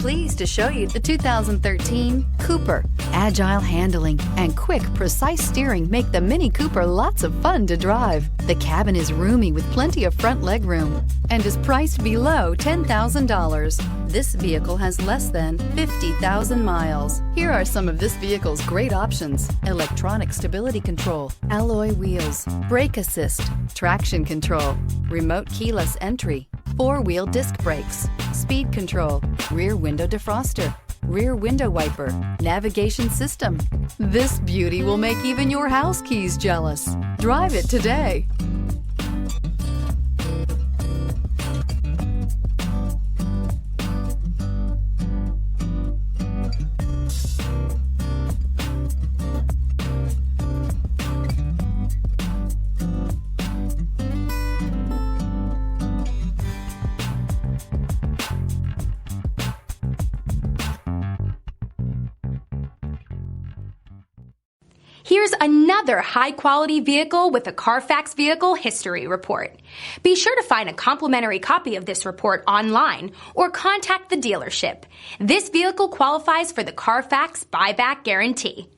Pleased to show you the 2013 Cooper. Agile handling and quick, precise steering make the MINI Cooper lots of fun to drive. The cabin is roomy with plenty of front legroom and is priced below $10,000. This vehicle has less than 50,000 miles. Here are some of this vehicle's great options: electronic stability control, alloy wheels, brake assist, traction control, remote keyless entry, four-wheel disc brakes, speed control, rear window defroster, rear window wiper, navigation system. This beauty will make even your house keys jealous. Drive it today. Here's another high-quality vehicle with a CARFAX Vehicle History Report. Be sure to find a complimentary copy of this report online or contact the dealership. This vehicle qualifies for the CARFAX Buyback Guarantee.